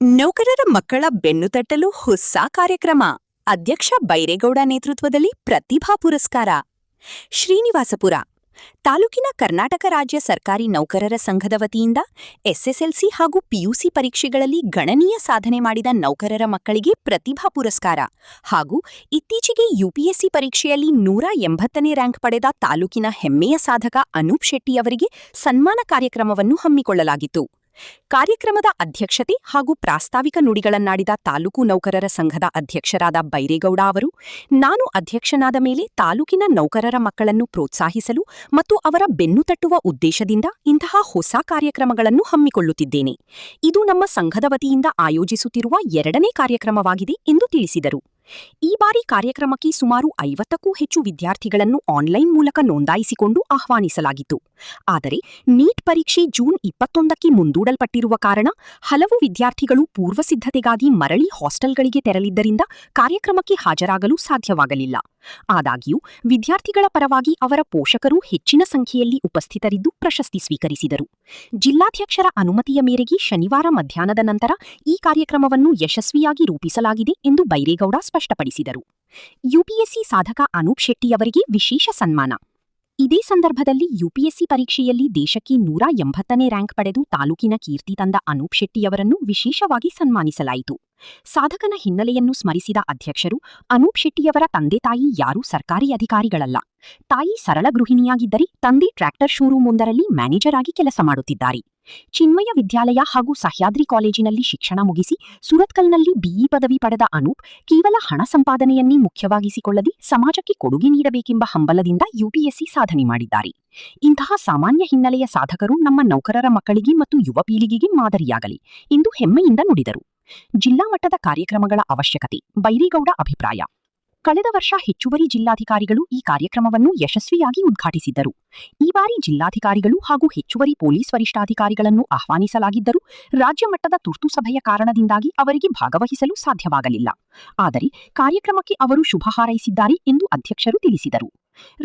ನೌಕರರ ಮಕ್ಕಳ ಬೆನ್ನು ತಟ್ಟಲು ಹೊಸ ಕಾರ್ಯಕ್ರಮ. ಅಧ್ಯಕ್ಷ ಬೈರೇಗೌಡ ನೇತೃತ್ವದಲ್ಲಿ ಪ್ರತಿಭಾ ಪುರಸ್ಕಾರ. ಶ್ರೀನಿವಾಸಪುರ ತಾಲೂಕಿನ ಕರ್ನಾಟಕ ರಾಜ್ಯ ಸರ್ಕಾರಿ ನೌಕರರ ಸಂಘದ ವತಿಯಿಂದ ಎಸ್ಎಸ್ಎಲ್ಸಿ ಹಾಗೂ ಪಿಯುಸಿ ಪರೀಕ್ಷೆಗಳಲ್ಲಿ ಗಣನೀಯ ಸಾಧನೆ ಮಾಡಿದ ನೌಕರರ ಮಕ್ಕಳಿಗೆ ಪ್ರತಿಭಾ ಪುರಸ್ಕಾರ ಹಾಗೂ ಇತ್ತೀಚೆಗೆ ಯುಪಿಎಸ್ಸಿ ಪರೀಕ್ಷೆಯಲ್ಲಿ 180ನೇ ರ್ಯಾಂಕ್ ಪಡೆದ ತಾಲೂಕಿನ ಹೆಮ್ಮೆಯ ಸಾಧಕ ಅನೂಪ್ ಶೆಟ್ಟಿ ಅವರಿಗೆ ಸನ್ಮಾನ ಕಾರ್ಯಕ್ರಮವನ್ನು ಹಮ್ಮಿಕೊಳ್ಳಲಾಗಿತ್ತು. ಕಾರ್ಯಕ್ರಮದ ಅಧ್ಯಕ್ಷತೆ ಹಾಗೂ ಪ್ರಾಸ್ತಾವಿಕ ನುಡಿಗಳನ್ನಾಡಿದ ತಾಲೂಕು ನೌಕರರ ಸಂಘದ ಅಧ್ಯಕ್ಷರಾದ ಬೈರೇಗೌಡ ಅವರು, ನಾನು ಅಧ್ಯಕ್ಷನಾದ ಮೇಲೆ ತಾಲೂಕಿನ ನೌಕರರ ಮಕ್ಕಳನ್ನು ಪ್ರೋತ್ಸಾಹಿಸಲು ಮತ್ತು ಅವರ ಬೆನ್ನು ತಟ್ಟುವ ಉದ್ದೇಶದಿಂದ ಇಂತಹ ಹೊಸ ಕಾರ್ಯಕ್ರಮಗಳನ್ನು ಹಮ್ಮಿಕೊಳ್ಳುತ್ತಿದ್ದೇನೆ. ಇದು ನಮ್ಮ ಸಂಘದ ವತಿಯಿಂದ ಆಯೋಜಿಸುತ್ತಿರುವ 2ನೇ ಕಾರ್ಯಕ್ರಮವಾಗಿದೆ ಎಂದು ತಿಳಿಸಿದರು. ಈ ಬಾರಿ ಕಾರ್ಯಕ್ರಮಕ್ಕೆ ಸುಮಾರು 50ಕ್ಕೂ ಹೆಚ್ಚು ವಿದ್ಯಾರ್ಥಿಗಳನ್ನು ಆನ್ಲೈನ್ ಮೂಲಕ ನೋಂದಾಯಿಸಿಕೊಂಡು ಆಹ್ವಾನಿಸಲಾಗಿತ್ತು. ಆದರೆ ನೀಟ್ ಪರೀಕ್ಷೆ ಜೂನ್ 21ಕ್ಕೆ ಮುಂದೂಡಲ್ಪಟ್ಟಿರುವ ಕಾರಣ ಹಲವು ವಿದ್ಯಾರ್ಥಿಗಳು ಪೂರ್ವಸಿದ್ಧತೆಗಾಗಿ ಮರಳಿ ಹಾಸ್ಟೆಲ್ಗಳಿಗೆ ತೆರಳಿದ್ದರಿಂದ ಕಾರ್ಯಕ್ರಮಕ್ಕೆ ಹಾಜರಾಗಲು ಸಾಧ್ಯವಾಗಲಿಲ್ಲ. ಆದಾಗ್ಯೂ ವಿದ್ಯಾರ್ಥಿಗಳ ಪರವಾಗಿ ಅವರ ಪೋಷಕರು ಹೆಚ್ಚಿನ ಸಂಖ್ಯೆಯಲ್ಲಿ ಉಪಸ್ಥಿತರಿದ್ದು ಪ್ರಶಸ್ತಿ ಸ್ವೀಕರಿಸಿದರು. ಜಿಲ್ಲಾಧ್ಯಕ್ಷರ ಅನುಮತಿಯ ಮೇರೆಗೆ ಶನಿವಾರ ಮಧ್ಯಾಹ್ನದ ನಂತರ ಈ ಕಾರ್ಯಕ್ರಮವನ್ನು ಯಶಸ್ವಿಯಾಗಿ ರೂಪಿಸಲಾಗಿದೆ ಎಂದು ಬೈರೇಗೌಡ ಸ್ಪಷ್ಟಪಡಿಸಿದರು. ಯುಪಿಎಸ್ಸಿ ಸಾಧಕ ಅನೂಪ್ ಶೆಟ್ಟಿ ಅವರಿಗೆ ವಿಶೇಷ ಸನ್ಮಾನ. ಇದೇ ಸಂದರ್ಭದಲ್ಲಿ ಯುಪಿಎಸ್ಸಿ ಪರೀಕ್ಷೆಯಲ್ಲಿ ದೇಶಕ್ಕೆ 180ನೇ ರ್ಯಾಂಕ್ ಪಡೆದು ತಾಲೂಕಿನ ಕೀರ್ತಿ ತಂದ ಅನೂಪ್ ಶೆಟ್ಟಿಯವರನ್ನು ವಿಶೇಷವಾಗಿ ಸನ್ಮಾನಿಸಲಾಯಿತು. ಸಾಧಕನ ಹಿನ್ನೆಲೆಯನ್ನು ಸ್ಮರಿಸಿದ ಅಧ್ಯಕ್ಷರು, ಅನೂಪ್ ಶೆಟ್ಟಿಯವರ ತಂದೆ ತಾಯಿ ಯಾರೂ ಸರ್ಕಾರಿ ಅಧಿಕಾರಿಗಳಲ್ಲ. ತಾಯಿ ಸರಳ ಗೃಹಿಣಿಯಾಗಿದ್ದರೆ ತಂದೆ ಟ್ರ್ಯಾಕ್ಟರ್ ಶೋರೂಮ್ ಒಂದರಲ್ಲಿ ಮ್ಯಾನೇಜರ್ ಆಗಿ ಕೆಲಸ ಮಾಡುತ್ತಿದ್ದಾರೆ. ಚಿನ್ಮಯ ವಿದ್ಯಾಲಯ ಹಾಗೂ ಸಹ್ಯಾದ್ರಿ ಕಾಲೇಜಿನಲ್ಲಿ ಶಿಕ್ಷಣ ಮುಗಿಸಿ ಸುರತ್ಕಲ್ನಲ್ಲಿ ಬಿಇ ಪದವಿ ಪಡೆದ ಅನೂಪ್ ಕೇವಲ ಹಣ ಸಂಪಾದನೆಯನ್ನೇ ಮುಖ್ಯವಾಗಿಸಿಕೊಳ್ಳದೆ ಸಮಾಜಕ್ಕೆ ಕೊಡುಗೆ ನೀಡಬೇಕೆಂಬ ಹಂಬಲದಿಂದ ಯುಪಿಎಸ್ಸಿ ಸಾಧನೆ ಮಾಡಿದ್ದಾರೆ. ಇಂತಹ ಸಾಮಾನ್ಯ ಹಿನ್ನೆಲೆಯ ಸಾಧಕರು ನಮ್ಮ ನೌಕರರ ಮಕ್ಕಳಿಗೆ ಮತ್ತು ಯುವ ಪೀಳಿಗೆಗೆ ಮಾದರಿಯಾಗಲಿ ಎಂದು ಹೆಮ್ಮೆಯಿಂದ ನುಡಿದರು. ಜಿಲ್ಲಾ ಮಟ್ಟದ ಕಾರ್ಯಕ್ರಮಗಳ ಅವಶ್ಯಕತೆ. ಬೈರೇಗೌಡ ಅಭಿಪ್ರಾಯ. ಕಳೆದ ವರ್ಷ ಹೆಚ್ಚುವರಿ ಜಿಲ್ಲಾಧಿಕಾರಿಗಳು ಈ ಕಾರ್ಯಕ್ರಮವನ್ನು ಯಶಸ್ವಿಯಾಗಿ ಉದ್ಘಾಟಿಸಿದ್ದರು. ಈ ಬಾರಿ ಜಿಲ್ಲಾಧಿಕಾರಿಗಳು ಹಾಗೂ ಹೆಚ್ಚುವರಿ ಪೊಲೀಸ್ ವರಿಷ್ಠಾಧಿಕಾರಿಗಳನ್ನು ಆಹ್ವಾನಿಸಲಾಗಿದ್ದರೂ ರಾಜ್ಯ ಮಟ್ಟದ ತುರ್ತು ಸಭೆಯ ಕಾರಣದಿಂದಾಗಿ ಅವರಿಗೆ ಭಾಗವಹಿಸಲು ಸಾಧ್ಯವಾಗಲಿಲ್ಲ. ಆದರೆ ಕಾರ್ಯಕ್ರಮಕ್ಕೆ ಅವರು ಶುಭ ಹಾರೈಸಿದ್ದಾರೆ ಎಂದು ಅಧ್ಯಕ್ಷರು ತಿಳಿಸಿದರು.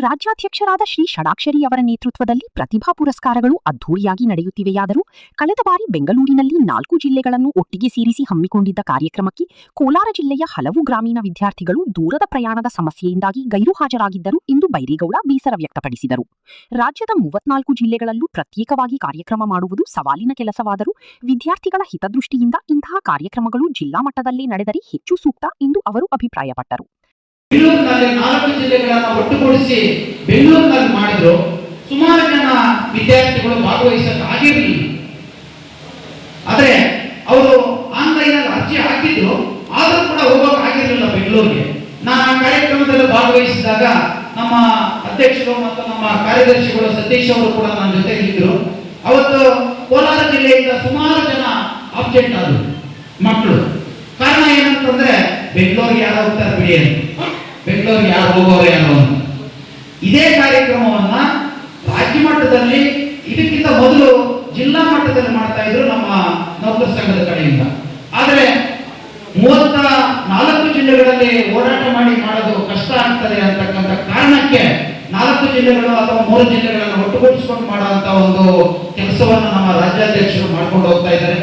ರಾಜ್ಯಾಧ್ಯಕ್ಷರಾದ ಶ್ರೀ ಷಡಾಕ್ಷರಿ ಅವರ ನೇತೃತ್ವದಲ್ಲಿ ಪ್ರತಿಭಾ ಪುರಸ್ಕಾರಗಳು ಅದ್ಧೂರಿಯಾಗಿ ನಡೆಯುತ್ತಿವೆಯಾದರೂ ಕಳೆದ ಬಾರಿ ಬೆಂಗಳೂರಿನಲ್ಲಿ 4 ಜಿಲ್ಲೆಗಳನ್ನು ಒಟ್ಟಿಗೆ ಸೇರಿಸಿ ಹಮ್ಮಿಕೊಂಡಿದ್ದ ಕಾರ್ಯಕ್ರಮಕ್ಕೆ ಕೋಲಾರ ಜಿಲ್ಲೆಯ ಹಲವು ಗ್ರಾಮೀಣ ವಿದ್ಯಾರ್ಥಿಗಳು ದೂರದ ಪ್ರಯಾಣದ ಸಮಸ್ಯೆಯಿಂದಾಗಿ ಗೈರು ಹಾಜರಾಗಿದ್ದರು ಎಂದು ಬೈರೇಗೌಡ ಬೇಸರ ವ್ಯಕ್ತಪಡಿಸಿದರು. ರಾಜ್ಯದ 34 ಜಿಲ್ಲೆಗಳಲ್ಲೂ ಪ್ರತ್ಯೇಕವಾಗಿ ಕಾರ್ಯಕ್ರಮ ಮಾಡುವುದು ಸವಾಲಿನ ಕೆಲಸವಾದರೂ ವಿದ್ಯಾರ್ಥಿಗಳ ಹಿತದೃಷ್ಟಿಯಿಂದ ಇಂತಹ ಕಾರ್ಯಕ್ರಮಗಳು ಜಿಲ್ಲಾ ಮಟ್ಟದಲ್ಲೇ ನಡೆದರೆ ಹೆಚ್ಚು ಸೂಕ್ತ ಎಂದು ಅವರು ಅಭಿಪ್ರಾಯಪಟ್ಟರು. ಬೆಂಗಳೂರಿನಲ್ಲಿ 4 ಜಿಲ್ಲೆಗಳನ್ನು ಒಟ್ಟುಗೂಡಿಸಿ ಬೆಂಗಳೂರಿನಲ್ಲಿ ಮಾಡಿದ್ರು. ಸುಮಾರು ಜನ ವಿದ್ಯಾರ್ಥಿಗಳು ಭಾಗವಹಿಸಕ್ಕಾಗಿರಲಿಲ್ಲ. ಆದರೆ ಅವರು ಆನ್ಲೈನಲ್ಲಿ ಅರ್ಜಿ ಹಾಕಿದ್ರು, ಆದರೂ ಕೂಡ ಹೋಗೋಕ್ಕಾಗಿರಲಿಲ್ಲ ಬೆಂಗಳೂರಿಗೆ. ನಾನು ಆ ಕಾರ್ಯಕ್ರಮದಲ್ಲಿ ಭಾಗವಹಿಸಿದಾಗ ನಮ್ಮ ಅಧ್ಯಕ್ಷರು ಮತ್ತು ನಮ್ಮ ಕಾರ್ಯದರ್ಶಿಗಳು ಸತೀಶ್ ಅವರು ಕೂಡ ನನ್ನ ಜೊತೆ ಇದ್ದರು. ಅವತ್ತು ಕೋಲಾರ ಜಿಲ್ಲೆಯಿಂದ ಸುಮಾರು ಜನ ಆಬ್ಸೆಂಟ್ ಆದರು ಮಕ್ಕಳು. ಕಾರಣ ಏನಂತಂದ್ರೆ ಬೆಂಗಳೂರಿಗೆ ಯಾರು ಹೋಗ್ತಾರೆ ಬಿಡಿ ಅಂತ, ಬೆಂಗಳೂರಿಗೆ ಯಾರು ಹೋಗೋರು ಯಾರು ಅಂತ. ಇದೇ ಕಾರ್ಯಕ್ರಮವನ್ನ ರಾಜ್ಯ ಮಟ್ಟದಲ್ಲಿ ಇದಕ್ಕಿಂತ ಮೊದಲು ಜಿಲ್ಲಾ ಮಟ್ಟದಲ್ಲಿ ಮಾಡ್ತಾ ಇದ್ರು ನಮ್ಮ ನೌಕರ ಸಂಘದ ಕಡೆಯಿಂದ. ಆದರೆ 34 ಜಿಲ್ಲೆಗಳಲ್ಲಿ ಓಡಾಟ ಮಾಡೋದು ಕಷ್ಟ ಆಗ್ತದೆ ಅಂತಕ್ಕಂಥ ಕಾರಣಕ್ಕೆ 4 ಜಿಲ್ಲೆಗಳು ಅಥವಾ 3 ಜಿಲ್ಲೆಗಳನ್ನು ಒಟ್ಟುಗೂಡಿಸಿಕೊಂಡು ಮಾಡುವಂತ ಒಂದು ಕೆಲಸವನ್ನು ನಮ್ಮ ರಾಜ್ಯಾಧ್ಯಕ್ಷರು ಮಾಡ್ಕೊಂಡು ಹೋಗ್ತಾ ಇದ್ದಾರೆ.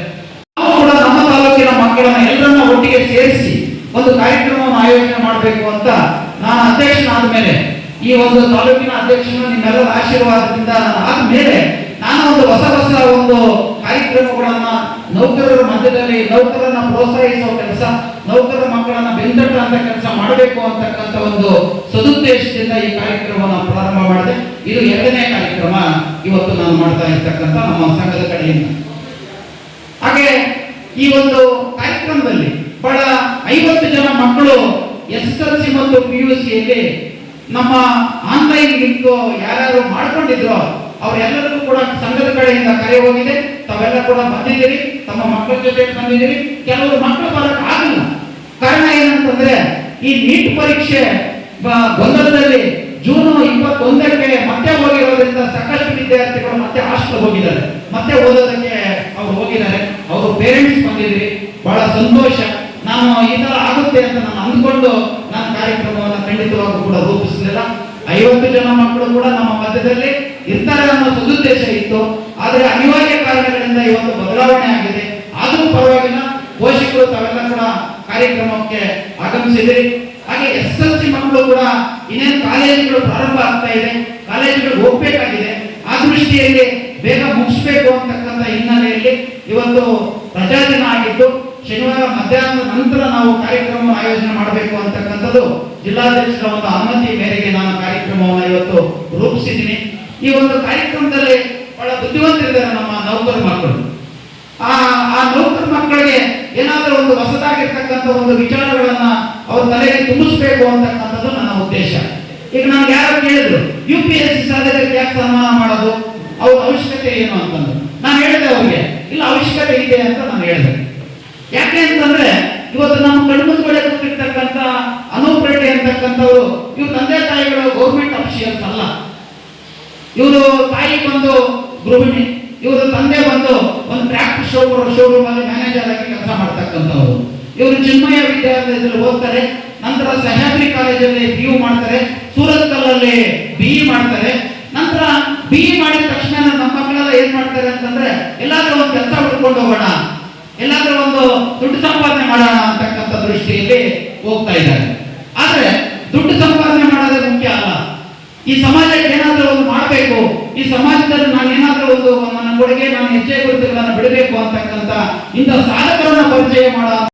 ನಾವು ಕೂಡ ನಮ್ಮ ತಾಲೂಕಿನ ಮಕ್ಕಳನ್ನ ಎಲ್ಲರನ್ನ ಒಟ್ಟಿಗೆ ಸೇರಿಸಿ ಒಂದು ಕಾರ್ಯಕ್ರಮವನ್ನು ಆಯೋಜನೆ ಮಾಡಬೇಕು ಅಂತ ನಾನು ಅಧ್ಯಕ್ಷನಾದ ಮೇಲೆ, ಈ ಒಂದು ತಾಲೂಕಿನ ಅಧ್ಯಕ್ಷನ ನಿಮ್ಮೆಲ್ಲರ ಆಶೀರ್ವಾದದಿಂದ ಆದ್ಮೇಲೆ ನಾನು ಒಂದು ಹೊಸ ಒಂದು ಕಾರ್ಯಕ್ರಮಗಳನ್ನ ನೌಕರರ ಮಧ್ಯದಲ್ಲಿ ನೌಕರರನ್ನ ಪ್ರೋತ್ಸಾಹಿಸುವ ಕೆಲಸ, ನೌಕರರ ಮಕ್ಕಳನ್ನ ಬೆಂದಟ್ಟುವಂತ ಕೆಲಸ ಮಾಡಬೇಕು ಅಂತಕ್ಕಂಥ ಒಂದು ಸದುದ್ದೇಶದಿಂದ ಈ ಕಾರ್ಯಕ್ರಮವನ್ನು ಪ್ರಾರಂಭ ಮಾಡಿದೆ. ಇದು 2ನೇ ಕಾರ್ಯಕ್ರಮ ಇವತ್ತು ನಾನು ಮಾಡ್ತಾ ಇರ್ತಕ್ಕಂಥ ನಮ್ಮ ಸಂಘದ ಕಡೆಯಿಂದ. ಹಾಗೆ ಈ ಒಂದು ಕಾರ್ಯಕ್ರಮದಲ್ಲಿ ಬಹಳ 50 ಜನ ಮಕ್ಕಳು ಎಸ್ಎಸ್ಎಲ್ಸಿ ಮತ್ತು ಪಿಯುಸಿಯಲ್ಲಿ ನಮ್ಮ ಆನ್ಲೈನ್ ಲಿಂಕ್ ಯಾರ್ಯಾರು ಮಾಡ್ಕೊಂಡಿದ್ರು ಅವರೆಲ್ಲರಿಗೂ ಕೂಡ ಸಂಘದ ಕಡೆಯಿಂದ ಕರೆ ಹೋಗಿದೆ. ತಾವೆಲ್ಲ ಕೂಡ ಬಂದಿದ್ದೀರಿ, ತಮ್ಮ ಮಕ್ಕಳ ಜೊತೆ ಬಂದಿದ್ದೀರಿ. ಕೆಲವರು ಮಕ್ಕಳು ಬರಕ್ ಆಗಿಲ್ಲ. ಕಾರಣ ಏನಂತಂದ್ರೆ ಈ ನೀಟ್ ಪರೀಕ್ಷೆ ಗೊಂದಲದಲ್ಲಿ ಜೂನ್ 21ಕ್ಕೆ ಮತ್ತೆ ಹೋಗಿರೋದ್ರಿಂದ ಸಾಕಷ್ಟು ವಿದ್ಯಾರ್ಥಿಗಳು ಮತ್ತೆ ಹಾಸ್ಟೆಲ್ ಹೋಗಿದ್ದಾರೆ, ಮತ್ತೆ ಓದೋದಕ್ಕೆ ಅವ್ರು ಹೋಗಿದ್ದಾರೆ. ಅವರು ಪೇರೆಂಟ್ಸ್ ಬಂದಿದ್ರಿ, ಬಹಳ ಸಂತೋಷ. ನಾನು ಈ ತರ ಆಗುತ್ತೆ ಅಂತ ನಾನು ಅಂದ್ಕೊಂಡು ನಾನು ಕಾರ್ಯಕ್ರಮವನ್ನು ಖಂಡಿತವಾಗೂ ಕೂಡ ರೂಪಿಸಲಿಲ್ಲ. 50 ಜನ ಮಕ್ಕಳು ಕೂಡ ನಮ್ಮ ಮಧ್ಯದಲ್ಲಿ ಇರ್ತಾರೆ ಅನ್ನೋ ಸದುದ್ದೇಶ ಇತ್ತು. ಆದರೆ ಅನಿವಾರ್ಯ ಕಾರಣಗಳಿಂದ ಇವತ್ತು ಬದಲಾವಣೆ ಆಗಿದೆ. ಆದರೂ ಪರವಾಗಿಲ್ಲ, ಪೋಷಕರು ತಾವೆಲ್ಲ ಕೂಡ ಕಾರ್ಯಕ್ರಮಕ್ಕೆ ಆಗಮಿಸಿದಿರಿ. ಹಾಗೆ SSLC ಮಕ್ಕಳು ಕೂಡ ಇನ್ನೇನು ಕಾಲೇಜುಗಳು ಪ್ರಾರಂಭ ಆಗ್ತಾ ಇದೆ, ಕಾಲೇಜುಗಳು ಹೋಗ್ಬೇಕಾಗಿದೆ. ಆ ದೃಷ್ಟಿಯಲ್ಲಿ ಬೇಗ ಮುಗಿಸ್ಬೇಕು ಅಂತಕ್ಕಂಥ ಹಿನ್ನೆಲೆಯಲ್ಲಿ ಇವತ್ತು ರಜಾ ದಿನ ಆಗಿದ್ದು ಶನಿವಾರ ಮಧ್ಯಾಹ್ನದ ನಂತರ ನಾವು ಕಾರ್ಯಕ್ರಮ ಆಯೋಜನೆ ಮಾಡಬೇಕು ಅಂತಕ್ಕಂಥದ್ದು ಜಿಲ್ಲಾಧ್ಯಕ್ಷರ ಒಂದು ಅನುಮತಿ ಮೇರೆಗೆ ನಾನು ಕಾರ್ಯಕ್ರಮವನ್ನು ಇವತ್ತು ರೂಪಿಸಿದ್ದೀನಿ. ಈ ಒಂದು ಕಾರ್ಯಕ್ರಮದಲ್ಲಿ ಬಹಳ ಬುದ್ಧಿವಂತರಿದ್ದಾರೆ ನಮ್ಮ ನೌಕರ ಮಕ್ಕಳು. ಆ ನೌಕರ ಮಕ್ಕಳಿಗೆ ಏನಾದರೂ ಒಂದು ಹೊಸದಾಗಿರ್ತಕ್ಕಂಥ ಒಂದು ವಿಚಾರಗಳನ್ನ ಅವ್ರ ತಲೆಗೆ ತುಂಬಿಸ್ಬೇಕು ಅಂತಕ್ಕಂಥದ್ದು ನನ್ನ ಉದ್ದೇಶ. ಈಗ ನಾನು ಯಾರು ಕೇಳಿದ್ರು UPSC ಸಾಧಕರಿಗೆ ಯಾಕೆ ಸನ್ಮಾನ ಮಾಡೋದು, ಅವ್ರ ಅವಶ್ಯಕತೆ ಏನು ಅಂತಂದ್ರೆ ನಾನು ಹೇಳಿದೆ ಅವ್ರಿಗೆ ಇಲ್ಲ ಅವಶ್ಯಕತೆ ಇದೆ ಅಂತ ನಾನು ಹೇಳಿದೆ. ಯಾಕೆ ಅಂತಂದ್ರೆ ಇವತ್ತು ನಮ್ಮ ಕಣ್ಮುಂದೆ ಕೂತಿರ್ತಕ್ಕಂಥ ಅನೂಪ್ ರೆಡ್ಡಿ ಅಂತಕ್ಕಂಥವ್ರು ಇವ್ರ ತಂದೆ ತಾಯಿಗಳು ಗೌರ್ಮೆಂಟ್ ಅಫಿಷಿಯಲ್ಸ್ ಅಲ್ಲ. ಇವರು ತಾಯಿ ಬಂದು ಗೃಹಿಣಿ, ಇವರು ತಂದೆ ಬಂದು ಒಂದು ಟ್ರ್ಯಾಕ್ಟರ್ ಶೋರೂಮ್ ಅಲ್ಲಿ ಮ್ಯಾನೇಜರ್ ಆಗಿ ಕೆಲಸ ಮಾಡ್ತಕ್ಕಂಥವ್ರು. ಇವರು ಚಿನ್ಮಯ ವಿದ್ಯಾಲಯದಲ್ಲಿ ಓದ್ತಾರೆ, ನಂತರ ಸಹ್ಯಾದ್ರಿ ಕಾಲೇಜಲ್ಲಿ PU ಮಾಡ್ತಾರೆ, ಸೂರತ್ ಕಲ್ಲಲ್ಲಿ BE ಮಾಡ್ತಾರೆ. ನಂತರ BE ಮಾಡಿದ ತಕ್ಷಣ ನಮ್ಮ ಮಕ್ಕಳೆಲ್ಲ ಏನ್ ಮಾಡ್ತಾರೆ ಅಂತಂದ್ರೆ ಎಲ್ಲಾದ್ರೂ ಒಂದು ಕೆಲಸ ಹುಡ್ಕೊಂಡು ಹೋಗೋಣ, ಎಲ್ಲಾದ್ರೂ ಒಂದು ದುಡ್ಡು ಸಂಪಾದನೆ ಮಾಡೋಣ ಅಂತಕ್ಕಂಥ ದೃಷ್ಟಿಯಲ್ಲಿ ಹೋಗ್ತಾ ಇದ್ದಾರೆ. ಆದ್ರೆ ದುಡ್ಡು ಸಂಪಾದನೆ ಮಾಡೋದೇ ಮುಖ್ಯ ಅಲ್ಲ. ಈ ಸಮಾಜಕ್ಕೆ ಏನಾದ್ರೂ ಒಂದು ಮಾಡಬೇಕು, ಈ ಸಮಾಜದಲ್ಲಿ ನಾನು ಏನಾದ್ರೂ ಒಂದು ನನ್ನ ಕೊಡುಗೆ, ನಾನು ಹೆಜ್ಜೆ ಗುರುತುಗಳನ್ನು ಬಿಡಬೇಕು ಅಂತಕ್ಕಂಥ ಇಂಥ ಸಾಧಕರನ್ನ ಪರಿಚಯ ಮಾಡೋ